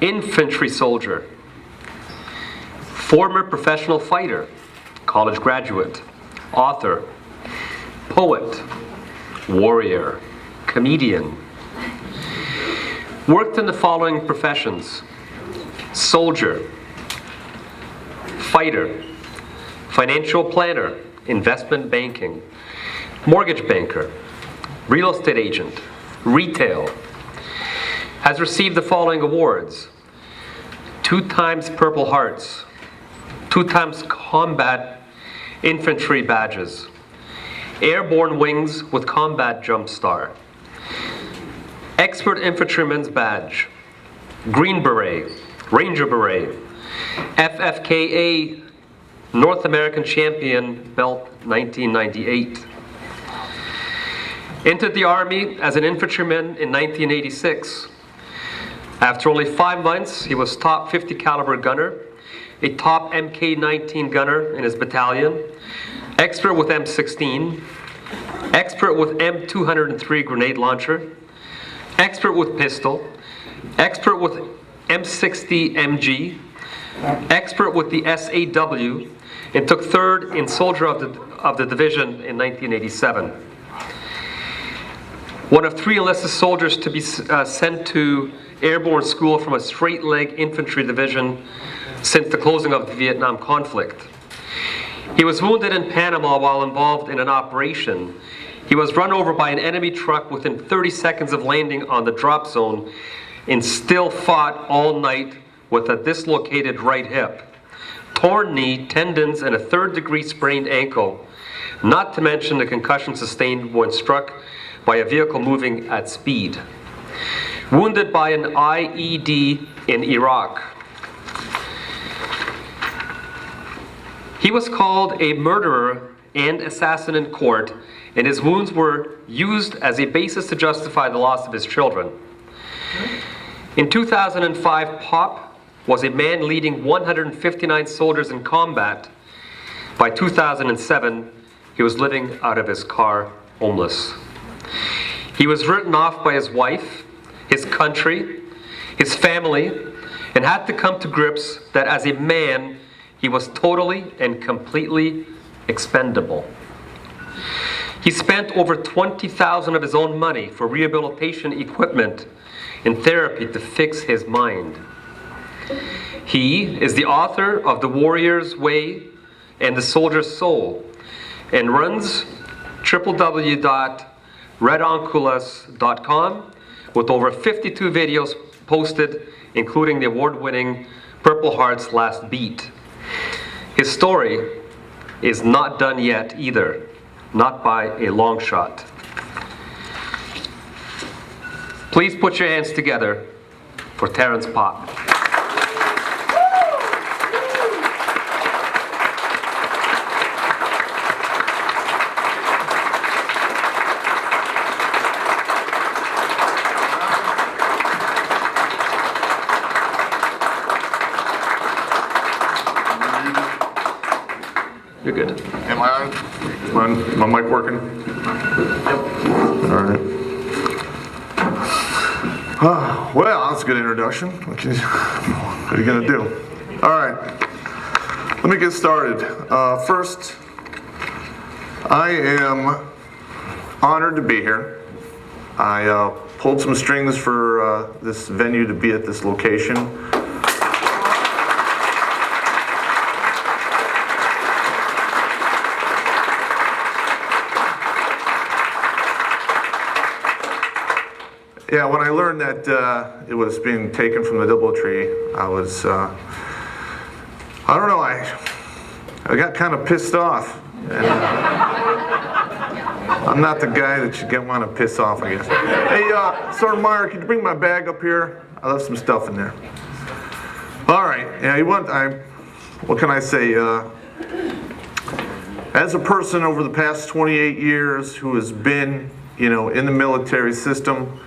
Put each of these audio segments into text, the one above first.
infantry soldier, former professional fighter, college graduate, author, poet, warrior, comedian. Worked in the following professions: soldier, fighter, financial planner, investment banking, mortgage banker, real estate agent, retail. Has received the following awards: 2 times Purple Hearts, 2 times Combat Infantry badges, Airborne Wings with Combat Jump Star, Expert Infantryman's Badge, Green Beret, Ranger Beret, FFKA North American Champion Belt 1998. Entered the Army as an infantryman in 1986. After only 5 months, he was top 50 caliber gunner, a top MK-19 gunner in his battalion, expert with M16, expert with M203 grenade launcher, expert with pistol, expert with M60 MG, expert with the SAW, and took 3rd in Soldier of the Division in 1987. One of 3 enlisted soldiers to be sent to airborne school from a straight leg infantry division since the closing of the Vietnam conflict. He was wounded in Panama while involved in an operation. He was run over by an enemy truck within 30 seconds of landing on the drop zone and still fought all night with a dislocated right hip, torn knee, tendons, and a 3rd-degree sprained ankle, not to mention the concussion sustained when struck by a vehicle moving at speed. Wounded by an IED in Iraq. He was called a murderer and assassin in court, and his wounds were used as a basis to justify the loss of his children. In 2005, Popp was a man leading 159 soldiers in combat. By 2007, he was living out of his car, homeless. He was written off by his wife, his country, his family, and had to come to grips that as a man, he was totally and completely expendable. He spent over $20,000 of his own money for rehabilitation equipment and therapy to fix his mind. He is the author of The Warrior's Way and The Soldier's Soul, and runs www.redonculus.com with over 52 videos posted, including the award-winning Purple Heart's Last Beat. His story is not done yet either, not by a long shot. Please put your hands together for Terrence Popp. You're good. Am I on? Is my mic working? Yep. All right. Well, that's a good introduction. What are you going to do? All right. Let me get started. First, I am honored to be here. I pulled some strings for this venue to be at this location. Yeah, when I learned that it was being taken from the DoubleTree, I was, I don't know, I got kind of pissed off. And, I'm not the guy that you want to piss off, I guess. Hey, Sergeant Meyer, could you bring my bag up here? I left some stuff in there. All right, yeah, what can I say? As a person over the past 28 years who has been, in the military system,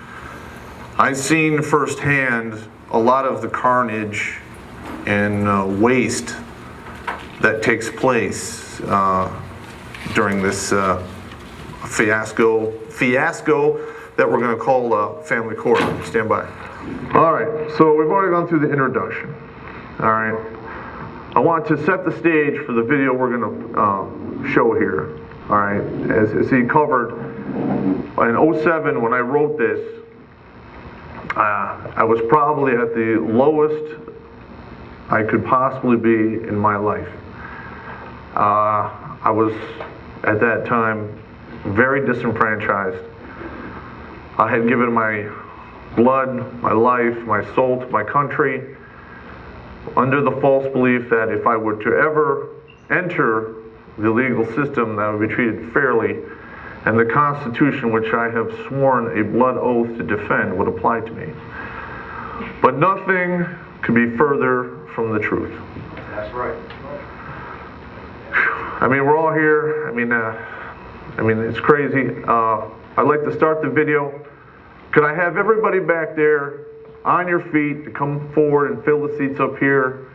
I've seen firsthand a lot of the carnage and waste that takes place during this fiasco that we're going to call family court. Stand by. All right, so we've already gone through the introduction. All right, I want to set the stage for the video we're going to show here. All right, as he covered, in '07 when I wrote this, I was probably at the lowest I could possibly be in my life. I was, at that time, very disenfranchised. I had given my blood, my life, my soul to my country under the false belief that if I were to ever enter the legal system, that I would be treated fairly, and the Constitution, which I have sworn a blood oath to defend, would apply to me. But nothing could be further from the truth. That's right. I mean, we're all here. I mean, it's crazy. I'd like to start the video. Could I have everybody back there on your feet to come forward and fill the seats up here?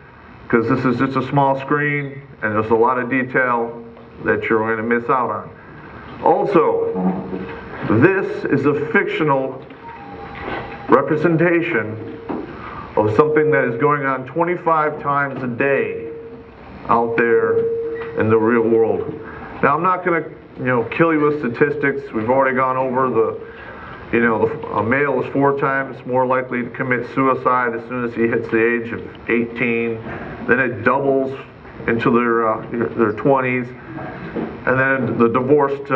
Because this is just a small screen and there's a lot of detail that you're going to miss out on. Also, this is a fictional representation of something that is going on 25 times a day out there in the real world. Now, I'm not going to, kill you with statistics. We've already gone over a male is 4 times more likely to commit suicide as soon as he hits the age of 18. Then it doubles into their 20s, and then the divorced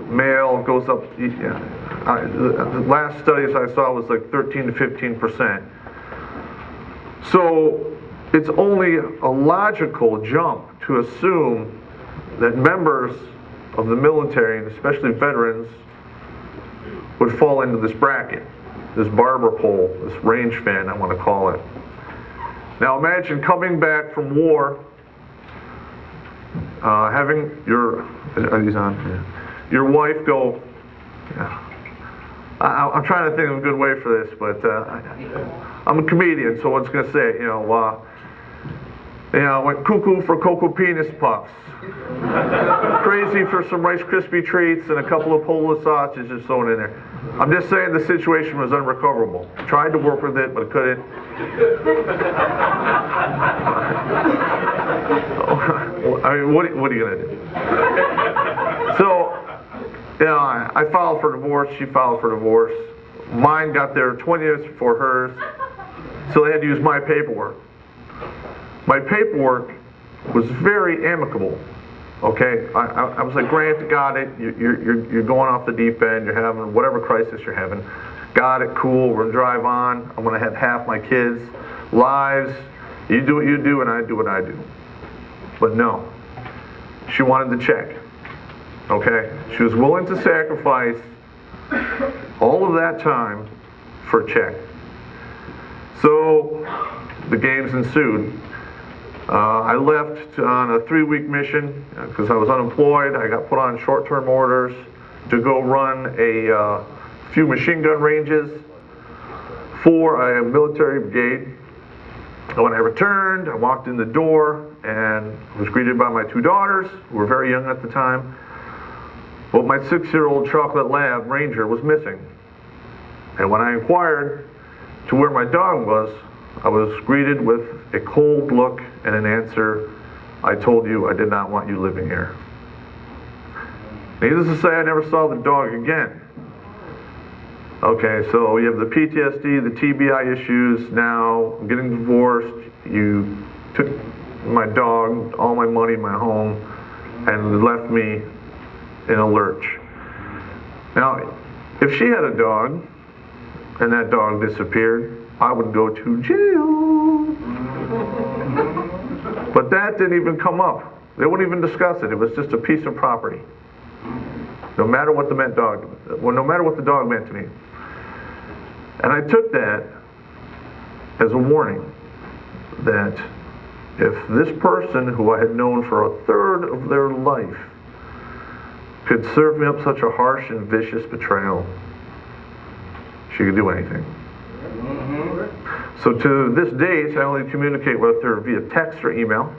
male goes up. The last studies I saw was like 13 to 15%. So it's only a logical jump to assume that members of the military, and especially veterans, would fall into this bracket, this barber pole, this range fan, I want to call it. Now imagine coming back from war, having your, are these on? Yeah. Your wife go, I'm trying to think of a good way for this, but I'm a comedian, so what's going to say, went cuckoo for Cocoa Penis Puffs. Crazy for some Rice Krispie treats and a couple of Polish sausages thrown in there. I'm just saying the situation was unrecoverable. Tried to work with it, but couldn't. I mean, what are you going to do? So, I filed for divorce. She filed for divorce. Mine got there 20 minutes before hers, so they had to use my paperwork. My paperwork was very amicable. Okay, I was like, Grant, got it. You're going off the deep end. You're having whatever crisis you're having. Got it, cool. We're gonna drive on. I'm gonna have half my kids' lives. You do what you do, and I do what I do. But no, she wanted the check. Okay, she was willing to sacrifice all of that time for a check. So the games ensued. I left on a 3-week mission because I was unemployed. I got put on short-term orders to go run a few machine gun ranges for a military brigade. And when I returned, I walked in the door and was greeted by my 2 daughters, who were very young at the time. Well, my 6-year-old chocolate lab ranger was missing. And when I inquired to where my dog was, I was greeted with a cold look and an answer, I told you I did not want you living here. Needless to say, I never saw the dog again. Okay, so you have the PTSD, the TBI issues, now I'm getting divorced, you took my dog, all my money, my home, and left me in a lurch. Now, if she had a dog, and that dog disappeared, I would go to jail. But that didn't even come up. They wouldn't even discuss it. It was just a piece of property. No matter what no matter what the dog meant to me. And I took that as a warning that if this person who I had known for a third of their life could serve me up such a harsh and vicious betrayal, she could do anything. So to this date, I only communicate with her via text or email.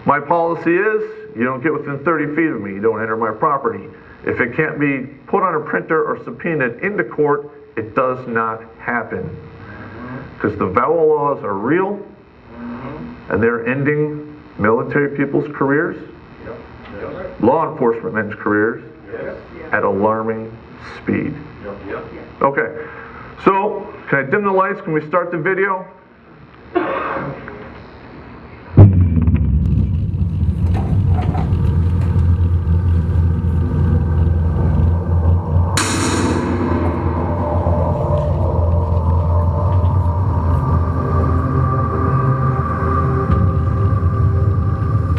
My policy is, you don't get within 30 feet of me, you don't enter my property. If it can't be put on a printer or subpoenaed into court, it does not happen. because the VAWA laws are real, and they're ending military people's careers, law enforcement men's careers, at alarming speed. Okay, so can I dim the lights? Can we start the video?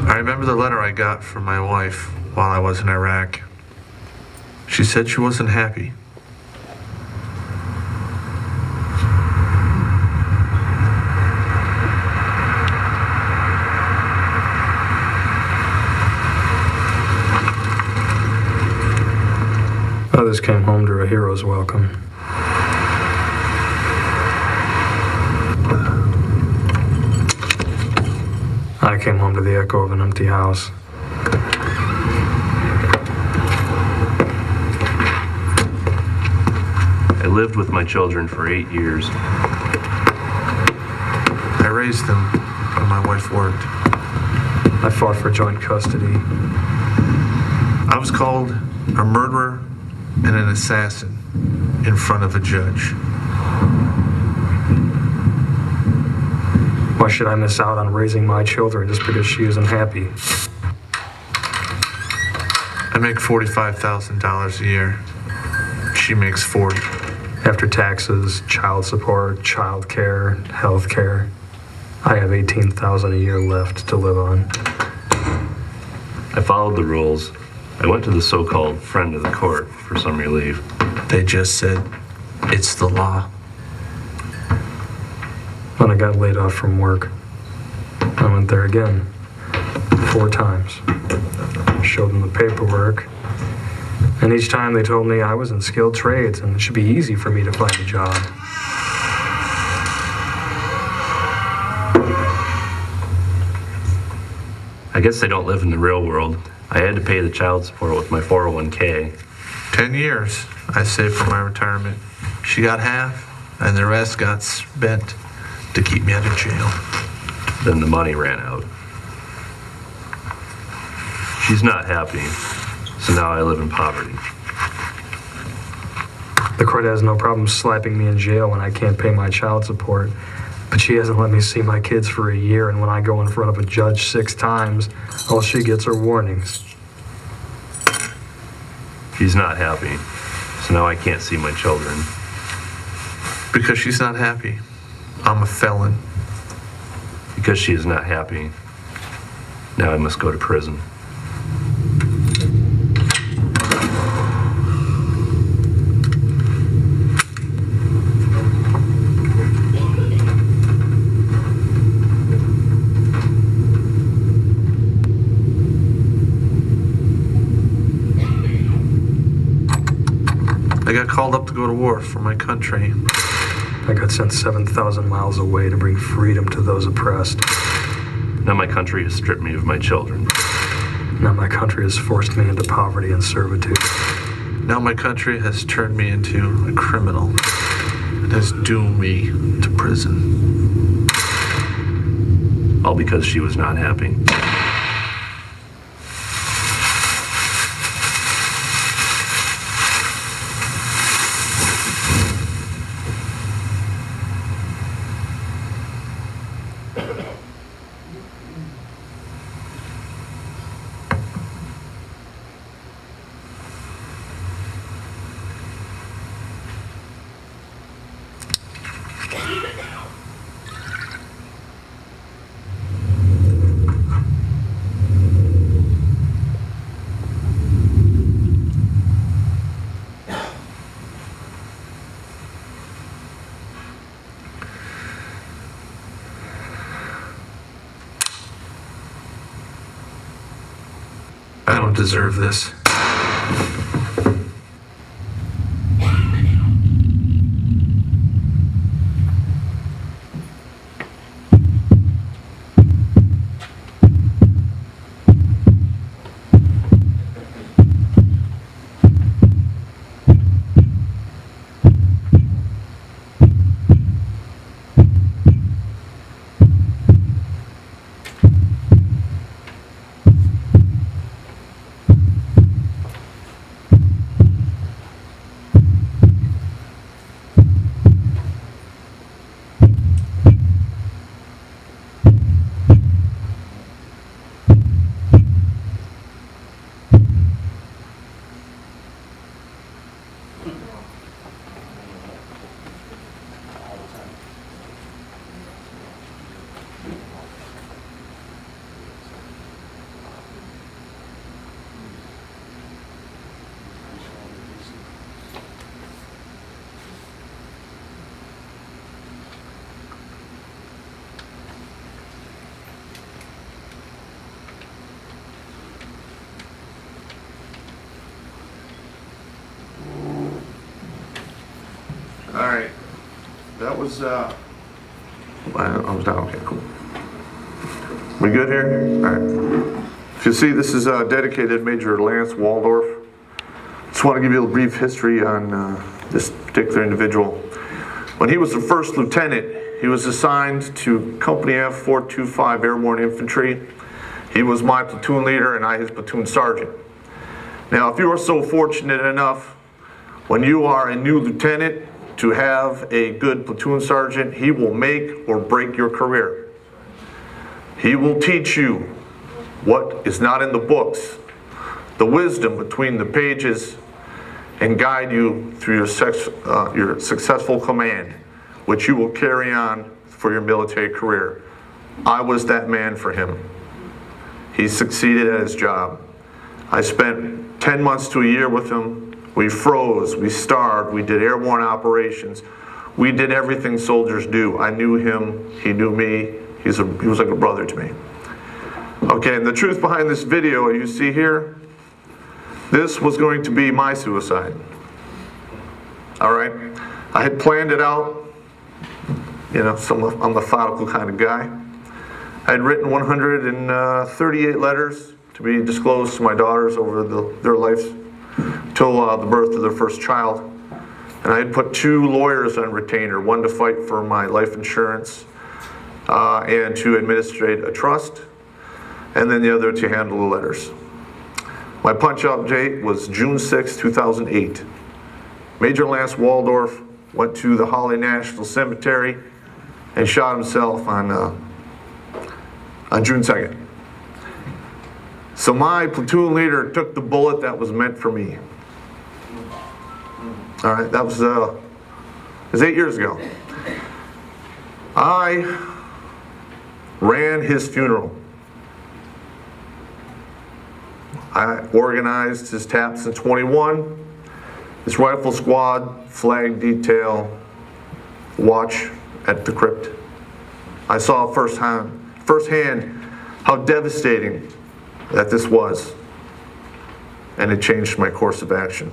I remember the letter I got from my wife while I was in Iraq. She said she wasn't happy. Others came home to a hero's welcome. I came home to the echo of an empty house. I lived with my children for 8 years. I raised them when my wife worked. I fought for joint custody. I was called a murderer and an assassin in front of a judge. Why should I miss out on raising my children just because she isn't happy? I make $45,000 a year. She makes 40. After taxes, child support, child care, health care, I have $18,000 a year left to live on. I followed the rules. I went to the so-called friend of the court for some relief. They just said, it's the law. When I got laid off from work, I went there again, 4 times. Showed them the paperwork, and each time they told me I was in skilled trades and it should be easy for me to find a job. I guess they don't live in the real world. I had to pay the child support with my 401k. 10 years I saved for my retirement. She got half, and the rest got spent to keep me out of jail. Then the money ran out. She's not happy, so now I live in poverty. The court has no problem slapping me in jail when I can't pay my child support, but she hasn't let me see my kids for a year, and when I go in front of a judge 6 times, all she gets are warnings. She's not happy, so now I can't see my children. Because she's not happy, I'm a felon. Because she is not happy, now I must go to prison. I got called up to go to war for my country. I got sent 7,000 miles away to bring freedom to those oppressed. Now my country has stripped me of my children. Now my country has forced me into poverty and servitude. Now my country has turned me into a criminal and has doomed me to prison. All because she was not happy. I don't deserve this. That was, I was down, okay, cool. We good here? All right. If you see, this is dedicated Major Lance Waldorf. Just want to give you a brief history on this particular individual. When he was the first lieutenant, he was assigned to Company F 425 Airborne Infantry. He was my platoon leader and I his platoon sergeant. Now, if you are so fortunate enough, when you are a new lieutenant, to have a good platoon sergeant, he will make or break your career. He will teach you what is not in the books, the wisdom between the pages, and guide you through your successful command, which you will carry on for your military career. I was that man for him. He succeeded at his job. I spent 10 months to a year with him. We froze, we starved, we did airborne operations. We did everything soldiers do. I knew him, he knew me. He was like a brother to me. Okay, and the truth behind this video you see here, this was going to be my suicide. All right, I had planned it out. You know, I'm a methodical kind of guy. I had written 138 letters to be disclosed to my daughters over their lives till the birth of their first child. And I had put 2 lawyers on retainer, one to fight for my life insurance and to administrate a trust, and then the other to handle the letters. My punch-out date was June 6, 2008. Major Lance Waldorf went to the Holly National Cemetery and shot himself on June 2nd. So my platoon leader took the bullet that was meant for me. All right, that was it was 8 years ago. I ran his funeral. I organized his taps in 21, his rifle squad, flag detail, watch at the crypt. I saw firsthand how devastating that this was, and it changed my course of action.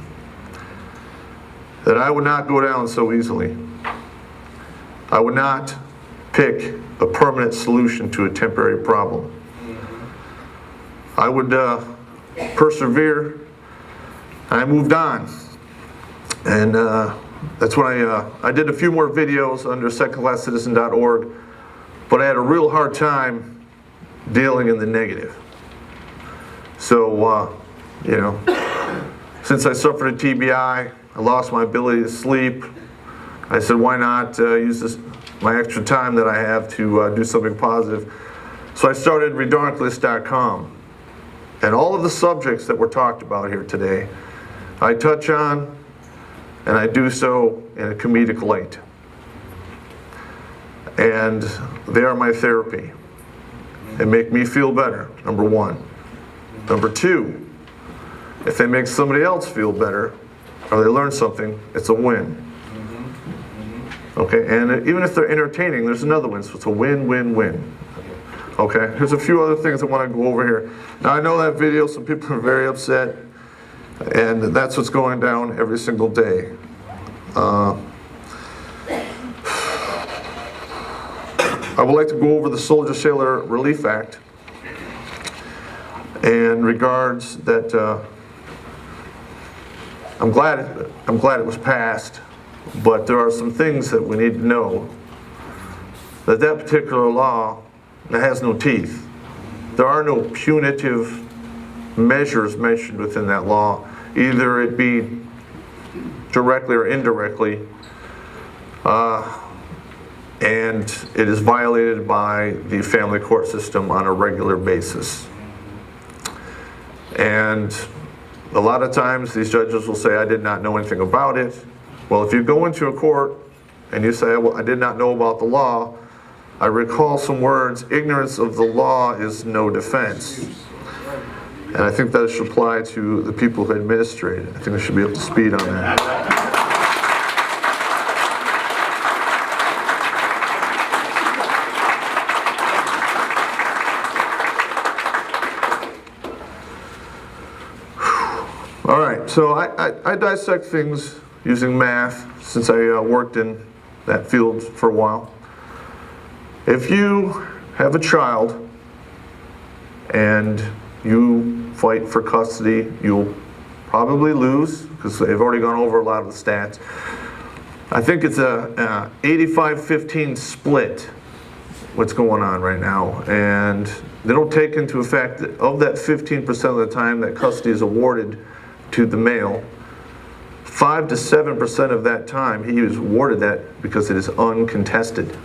That I would not go down so easily. I would not pick a permanent solution to a temporary problem. I would persevere, and I moved on. And that's when I did a few more videos under secondclasscitizen.org, but I had a real hard time dealing in the negative. So, you know, since I suffered a TBI, I lost my ability to sleep. I said, why not use my extra time that I have to do something positive? So I started Redonkulous.com. And all of the subjects that were talked about here today, I touch on, and I do so in a comedic light. And they are my therapy. They make me feel better, number one. Number two, if they make somebody else feel better, or they learn something, it's a win. Okay, and even if they're entertaining, there's another win, so it's a win-win-win. Okay, there's a few other things I want to go over here. Now I know that video, some people are very upset, and that's what's going down every single day. I would like to go over the Soldier Sailor Relief Act in regards that I'm glad it was passed, but there are some things that we need to know. That particular law, it has no teeth. There are no punitive measures mentioned within that law, either it be directly or indirectly, and it is violated by the family court system on a regular basis. And a lot of times these judges will say, I did not know anything about it. Well, if you go into a court and you say, well, I did not know about the law, I recall some words, ignorance of the law is no defense. And I think that should apply to the people who administrate it. I think they should be up to speed on that. All right, so I dissect things using math since I worked in that field for a while. If you have a child and you fight for custody, you'll probably lose because they've already gone over a lot of the stats. I think it's a 85-15 split, what's going on right now. And they don't take into effect that of that 15% of the time that custody is awarded to the male, 5 to 7% of that time he is awarded that because it is uncontested.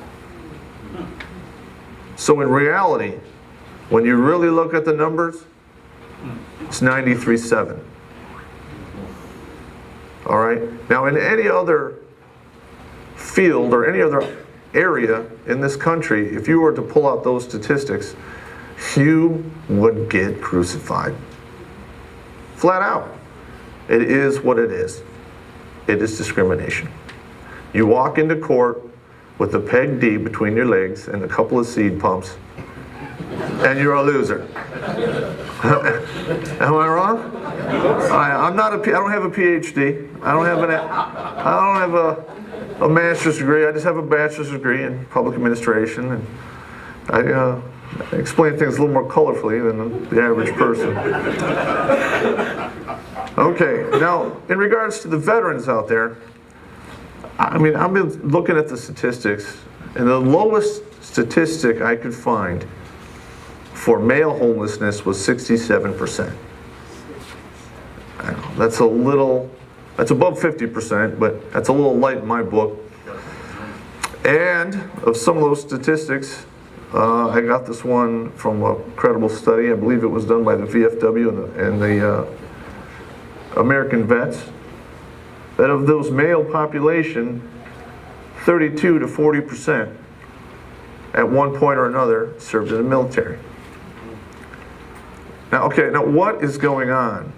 So in reality, when you really look at the numbers, it's 93-7. All right? Now in any other field or any other area in this country, if you were to pull out those statistics, you would get crucified. Flat out. It is what it is. It is discrimination. You walk into court with a peg D between your legs and a couple of seed pumps, and you're a loser. Am I wrong? I don't have a PhD. I don't have a master's degree. I just have a bachelor's degree in public administration, and I explain things a little more colorfully than the average person. Okay, now in regards to the veterans out there, I mean, I've been looking at the statistics, and the lowest statistic I could find for male homelessness was 67%. I know, that's above 50%, but that's a little light in my book. And of some of those statistics, I got this one from a credible study. I believe it was done by the VFW and the American Vets, that of those male population, 32 to 40% at one point or another served in the military. Now what is going on?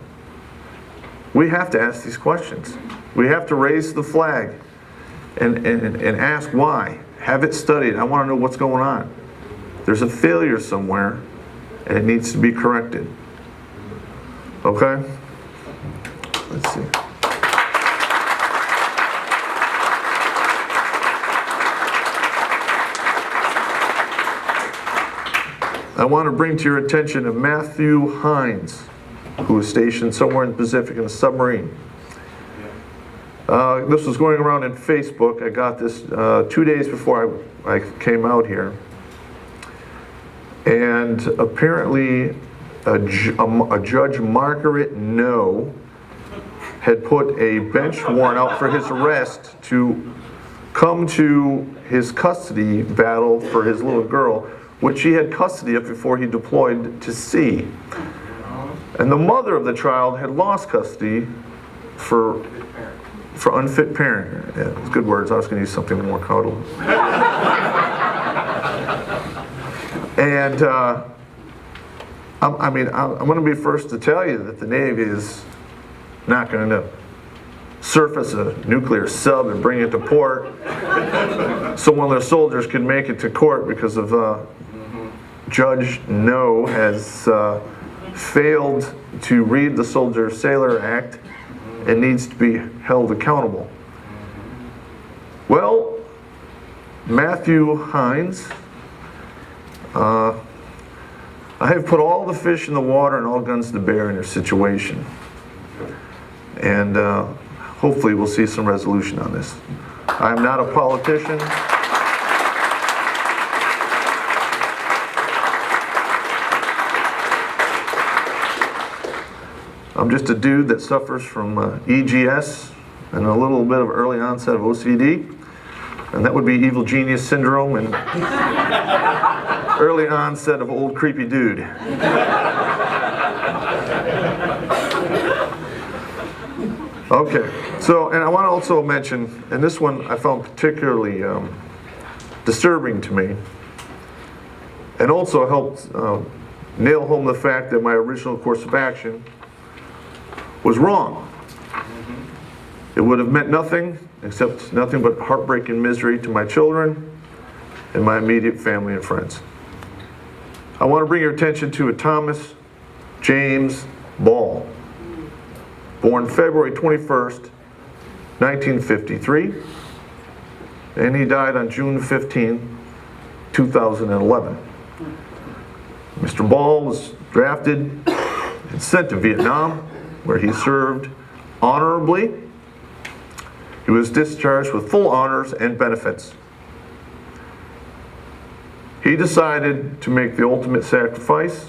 We have to ask these questions. We have to raise the flag and ask why. Have it studied. I want to know what's going on. There's a failure somewhere, and it needs to be corrected. Okay? Let's see. I want to bring to your attention of Matthew Hines, who was stationed somewhere in the Pacific in a submarine. This was going around in Facebook. I got this 2 days before I came out here. And apparently a Judge Margaret No had put a bench warrant out for his arrest to come to his custody battle for his little girl, which he had custody of before he deployed to sea. And the mother of the child had lost custody for unfit parent. Yeah, it's good words. I was going to use something more cuddle. And I'm going to be first to tell you that the Navy is not going to surface a nuclear sub and bring it to port so one of their soldiers can make it to court because of Judge No has failed to read the Soldier Sailor Act and needs to be held accountable. Well, Matthew Hines, I have put all the fish in the water and all guns to bear in your situation. And hopefully we'll see some resolution on this. I'm not a politician. I'm just a dude that suffers from EGS and a little bit of early onset of OCD, and that would be evil genius syndrome and early onset of old creepy dude. Okay, so, and I want to also mention, and this one I found particularly disturbing to me, and also helped nail home the fact that my original course of action was wrong. It would have meant nothing except nothing but heartbreak and misery to my children and my immediate family and friends. I want to bring your attention to a Thomas James Ball, born February 21st, 1953, and he died on June 15, 2011. Mr. Ball was drafted and sent to Vietnam, where he served honorably. He was discharged with full honors and benefits. He decided to make the ultimate sacrifice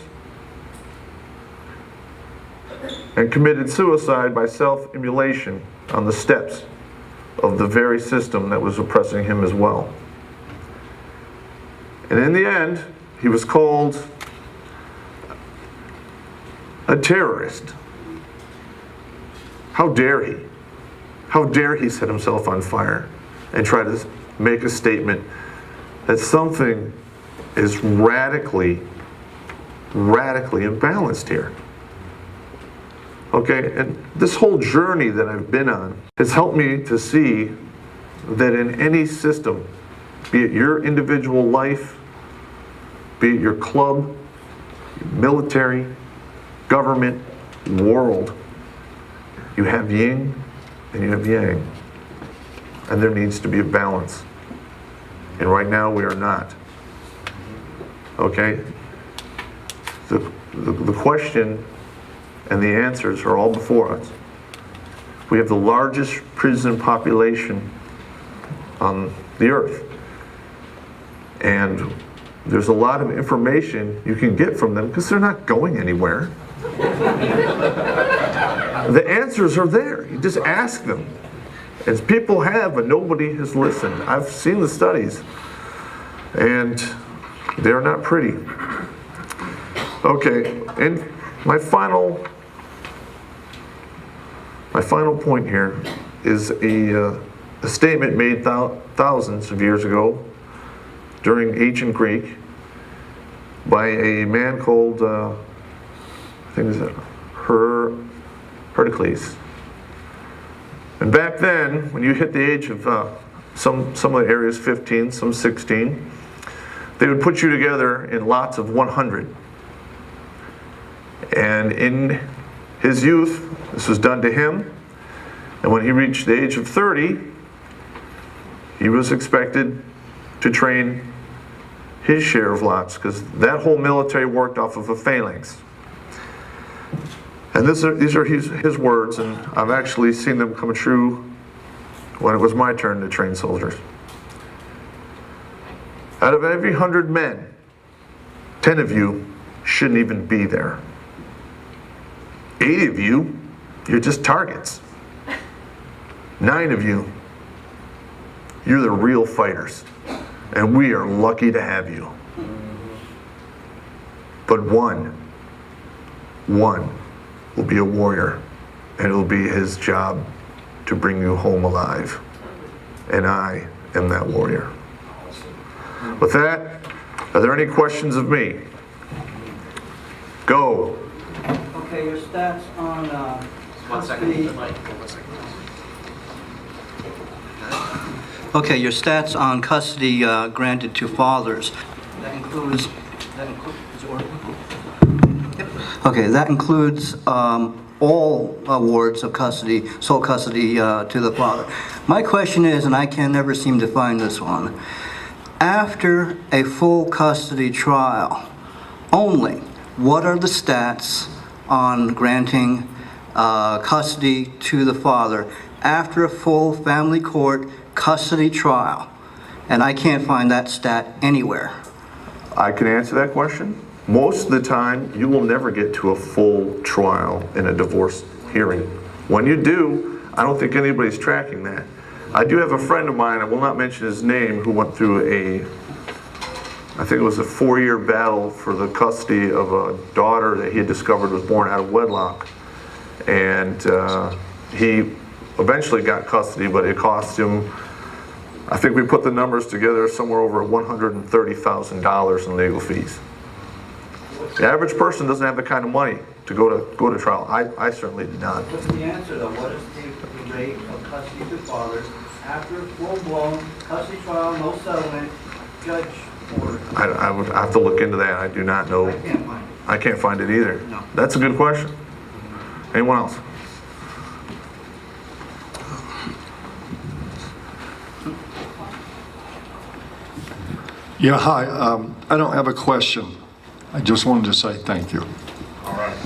and committed suicide by self-immolation on the steps of the very system that was oppressing him as well. And in the end, he was called a terrorist. How dare he? How dare he set himself on fire and try to make a statement that something is radically imbalanced here. Okay, and this whole journey that I've been on has helped me to see that in any system, be it your individual life, be it your club, military, government, world, you have yin and you have yang. And there needs to be a balance. And right now we are not. Okay? The question and the answers are all before us. We have the largest prison population on the earth. And there's a lot of information you can get from them because they're not going anywhere. The answers are there. You just ask them. As people have, but nobody has listened. I've seen the studies, and they're not pretty. Okay, and my final point here is a statement made thousands of years ago during ancient Greek by a man called, I think it's Heracles. And back then, when you hit the age of some of the areas 15, some 16, they would put you together in lots of 100. And in his youth, this was done to him. And when he reached the age of 30, he was expected to train his share of lots, because that whole military worked off of a phalanx. And these are his words, and I've actually seen them come true when it was my turn to train soldiers. Out of every 100 men, 10 of you shouldn't even be there. 8 of you, you're just targets. 9 of you, you're the real fighters, and we are lucky to have you. But one will be a warrior, and it'll be his job to bring you home alive. And I am that warrior. With that, are there any questions of me? Go. Okay, your stats on custody. Okay, your stats on custody granted to fathers. That includes. Okay, that includes all awards of custody, sole custody to the father. My question is, and I can never seem to find this one, after a full custody trial only, what are the stats on granting custody to the father after a full family court custody trial? And I can't find that stat anywhere. I can answer that question. Most of the time, you will never get to a full trial in a divorce hearing. When you do, I don't think anybody's tracking that. I do have a friend of mine, I will not mention his name, who went through I think it was a 4-year battle for the custody of a daughter that he had discovered was born out of wedlock. And he eventually got custody, but it cost him, I think we put the numbers together, somewhere over $130,000 in legal fees. The average person doesn't have the kind of money to go to trial. I certainly did not. What's the answer though? What is the rate of custody to fathers after a full-blown custody trial, no settlement, judge order? I would have to look into that. I do not know. I can't find it. I can't find it either. No. That's a good question. Anyone else? Yeah, hi. I don't have a question. I just wanted to say thank you. All right.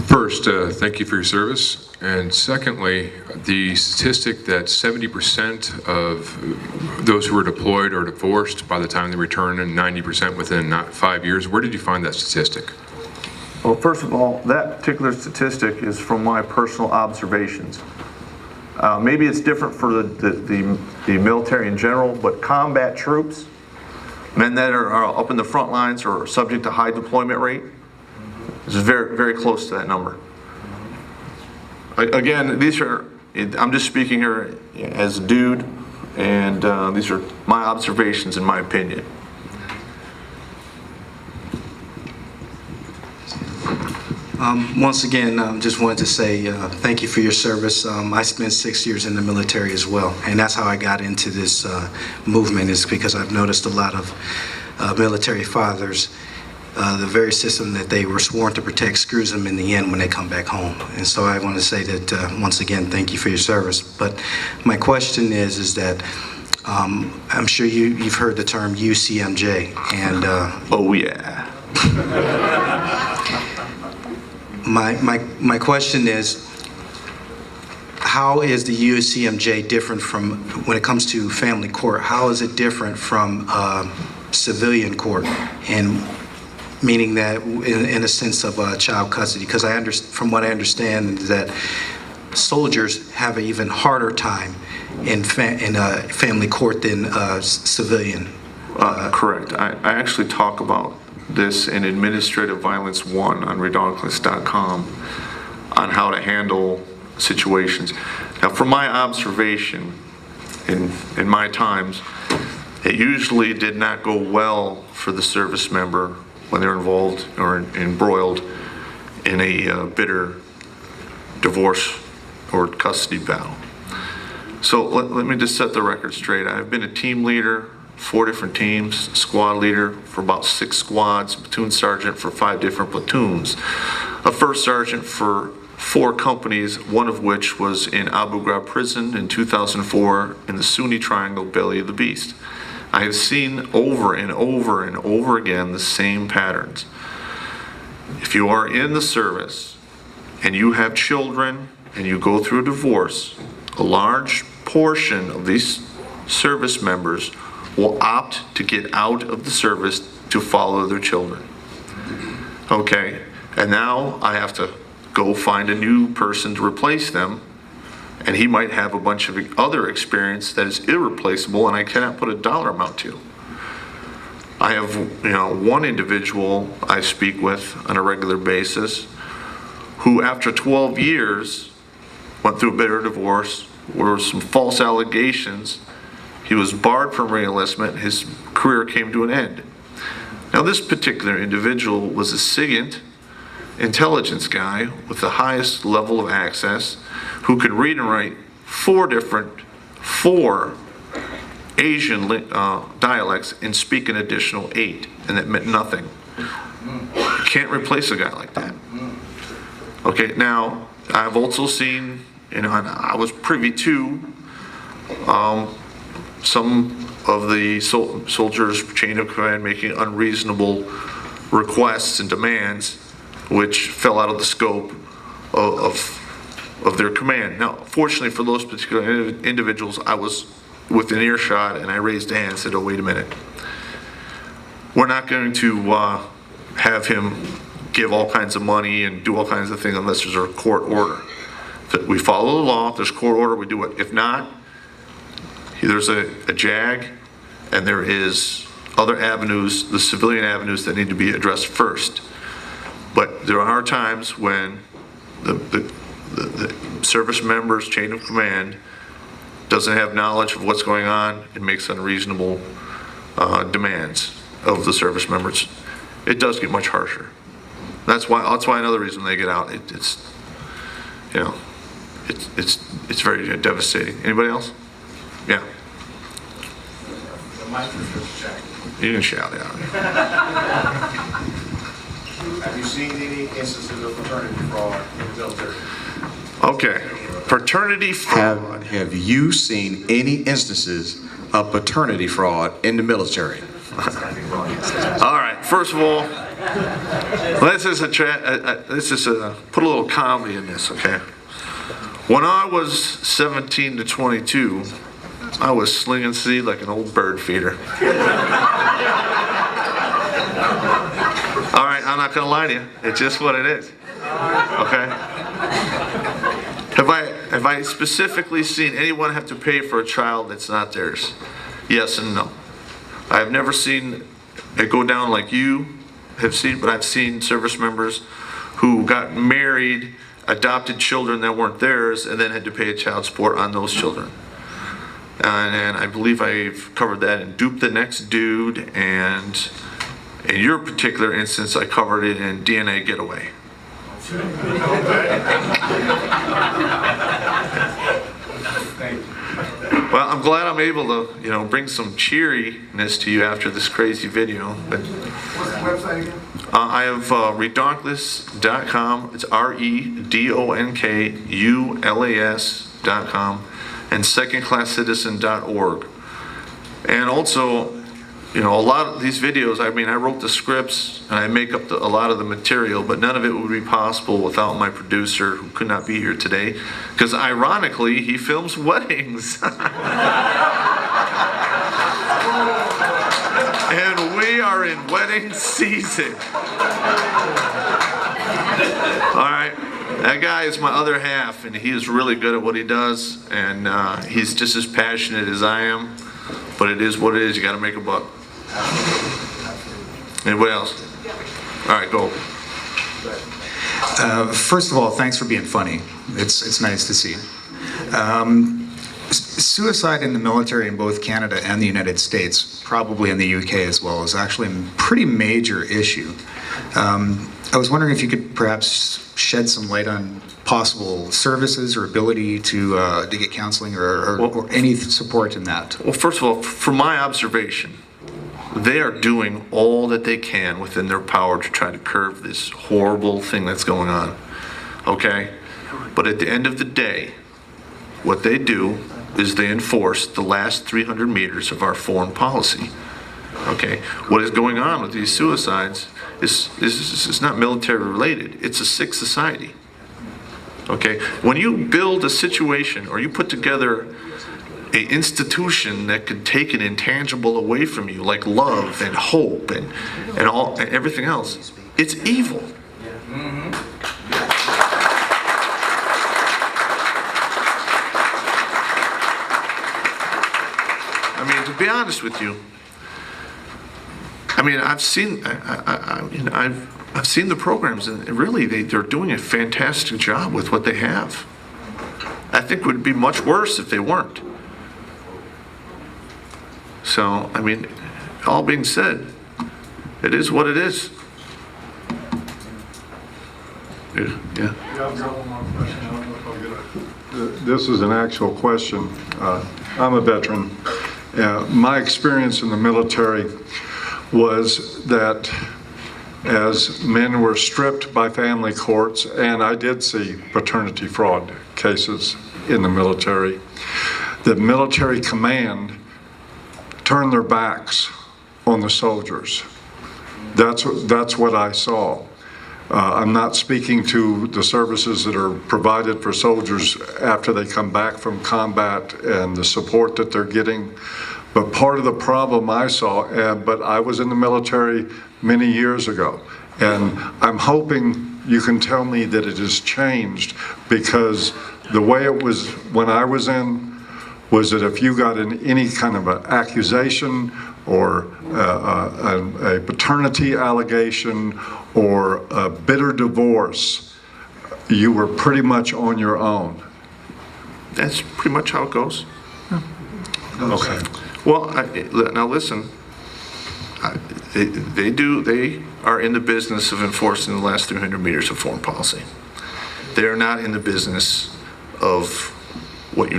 First, thank you for your service. And secondly, the statistic that 70% of those who are deployed are divorced by the time they return and 90% within not 5 years. Where did you find that statistic? Well, first of all, that particular statistic is from my personal observations. Maybe it's different for the military in general, but combat troops, men that are up in the front lines or subject to high deployment rate, is very, very close to that number. Again, I'm just speaking here as a dude, and these are my observations in my opinion. Once again, just wanted to say thank you for your service. I spent 6 years in the military as well, and that's how I got into this movement, is because I've noticed a lot of military fathers, the very system that they were sworn to protect screws them in the end when they come back home. And so I want to say that, once again, thank you for your service. But my question is that I'm sure you've heard the term UCMJ, and Oh yeah. My question is, how is the UCMJ different from, when it comes to family court, how is it different from civilian court? And meaning that in a sense of child custody, because from what I understand is that soldiers have an even harder time in family court than civilian. Correct. I actually talk about this in Administrative Violence 1 on redonkulous.com on how to handle situations. Now, from my observation in my times, it usually did not go well for the service member when they're involved or embroiled in a bitter divorce or custody battle. So let me just set the record straight. I've been a team leader, 4 different teams, squad leader for about 6 squads, platoon sergeant for 5 different platoons, a first sergeant for 4 companies, one of which was in Abu Ghraib prison in 2004 in the Sunni Triangle, belly of the beast. I have seen over and over and over again the same patterns. If you are in the service and you have children and you go through a divorce, a large portion of these service members will opt to get out of the service to follow their children. Okay, and now I have to go find a new person to replace them, and he might have a bunch of other experience that is irreplaceable and I cannot put a dollar amount to. I have, one individual I speak with on a regular basis who after 12 years went through a bitter divorce, were some false allegations. He was barred from reenlistment. His career came to an end. Now, this particular individual was a SIGINT intelligence guy with the highest level of access, who could read and write 4 Asian dialects and speak an additional 8, and that meant nothing. You can't replace a guy like that. Okay, now, I've also seen, and I was privy to some of the soldiers' chain of command making unreasonable requests and demands, which fell out of the scope of their command. Now, fortunately for those particular individuals, I was within earshot and I raised a hand and said, oh, wait a minute. We're not going to have him give all kinds of money and do all kinds of things unless there's a court order. We follow the law, if there's court order, we do it. If not, there's a JAG, and there is other avenues, the civilian avenues that need to be addressed first. But there are times when the service member's chain of command doesn't have knowledge of what's going on and makes unreasonable demands of the service members. It does get much harsher. That's why another reason they get out. It's very devastating. Anybody else? Yeah. The mic is just checked. You can shout out. Have you seen any instances of paternity fraud in the military? Okay, paternity fraud. Have you seen any instances of paternity fraud in the military? All right, first of all, let's just put a little comedy in this, okay? When I was 17 to 22, I was slinging seed like an old bird feeder. All right, I'm not gonna lie to you. It's just what it is. Okay? Have I specifically seen anyone have to pay for a child that's not theirs? Yes and no. I have never seen it go down like you have seen, but I've seen service members who got married, adopted children that weren't theirs, and then had to pay a child support on those children. And I believe I've covered that in Dupe the Next Dude, and in your particular instance, I covered it in DNA Getaway. Well, I'm glad I'm able to, bring some cheeriness to you after this crazy video. But what's the website again? I have redonkulous.com. It's redonkullas.com, and secondclasscitizen.org. And also, a lot of these videos, I wrote the scripts and I make up a lot of the material, but none of it would be possible without my producer, who could not be here today, because ironically, he films weddings. And we are in wedding season. All right. That guy is my other half, and he is really good at what he does, and he's just as passionate as I am, but it is what it is. You got to make a buck. Anybody else? All right, go. First of all, thanks for being funny. It's nice to see. Suicide in the military in both Canada and the United States, probably in the UK as well, is actually a pretty major issue. I was wondering if you could perhaps shed some light on possible services or ability to get counseling or any support in that. Well, first of all, from my observation, they are doing all that they can within their power to try to curb this horrible thing that's going on. Okay? But at the end of the day, what they do is they enforce the last 300 meters of our foreign policy. Okay? What is going on with these suicides is not military related. It's a sick society. Okay? When you build a situation or you put together an institution that could take an intangible away from you, like love and hope and everything else, it's evil. To be honest with you, I've seen the programs, and really they're doing a fantastic job with what they have. I think it would be much worse if they weren't. So, all being said, it is what it is. Yeah. I've got one more question. I don't know if I'll get it. This is an actual question. I'm a veteran. My experience in the military was that as men were stripped by family courts, and I did see paternity fraud cases in the military, the military command turned their backs on the soldiers. That's what I saw. I'm not speaking to the services that are provided for soldiers after they come back from combat and the support that they're getting. But part of the problem I saw, but I was in the military many years ago, and I'm hoping you can tell me that it has changed, because the way it was when I was in was that if you got in any kind of an accusation or a paternity allegation or a bitter divorce, you were pretty much on your own. That's pretty much how it goes. Okay. Well, now listen, they are in the business of enforcing the last 300 meters of foreign policy. They are not in the business of what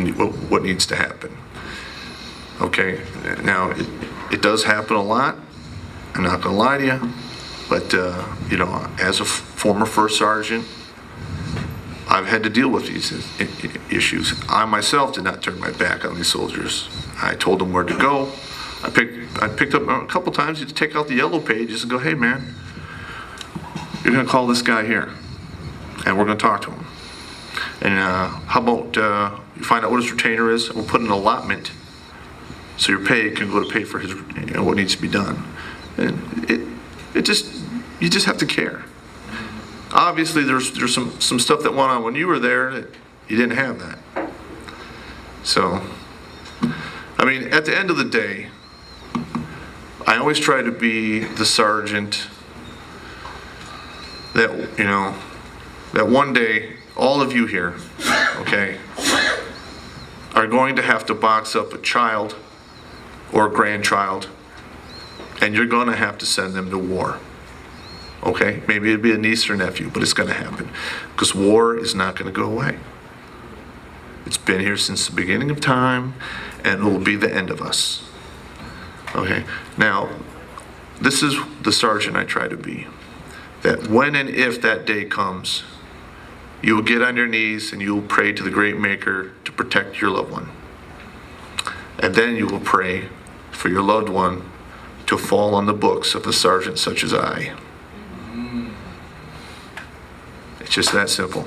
needs to happen. Okay, now it does happen a lot. I'm not gonna lie to you. But, you know, as a former first sergeant, I've had to deal with these issues. I myself did not turn my back on these soldiers. I told them where to go. I picked up a couple times to take out the yellow pages and go, hey man, you're gonna call this guy here and we're gonna talk to him. And how about you find out what his retainer is, and we'll put an allotment so your pay can go to pay for his, you know, what needs to be done. And you just have to care. Obviously, there's some stuff that went on when you were there that you didn't have that. So, I mean, at the end of the day, I always try to be the sergeant that, you know, that one day, all of you here, okay, are going to have to box up a child or a grandchild, and you're going to have to send them to war. Okay, maybe it'd be a niece or nephew, but it's going to happen because war is not going to go away. It's been here since the beginning of time, and it will be the end of us. Okay, now, this is the sergeant I try to be. That when and if that day comes, you will get on your knees and you will pray to the great Maker to protect your loved one. And then you will pray for your loved one to fall on the books of a sergeant such as I. It's just that simple.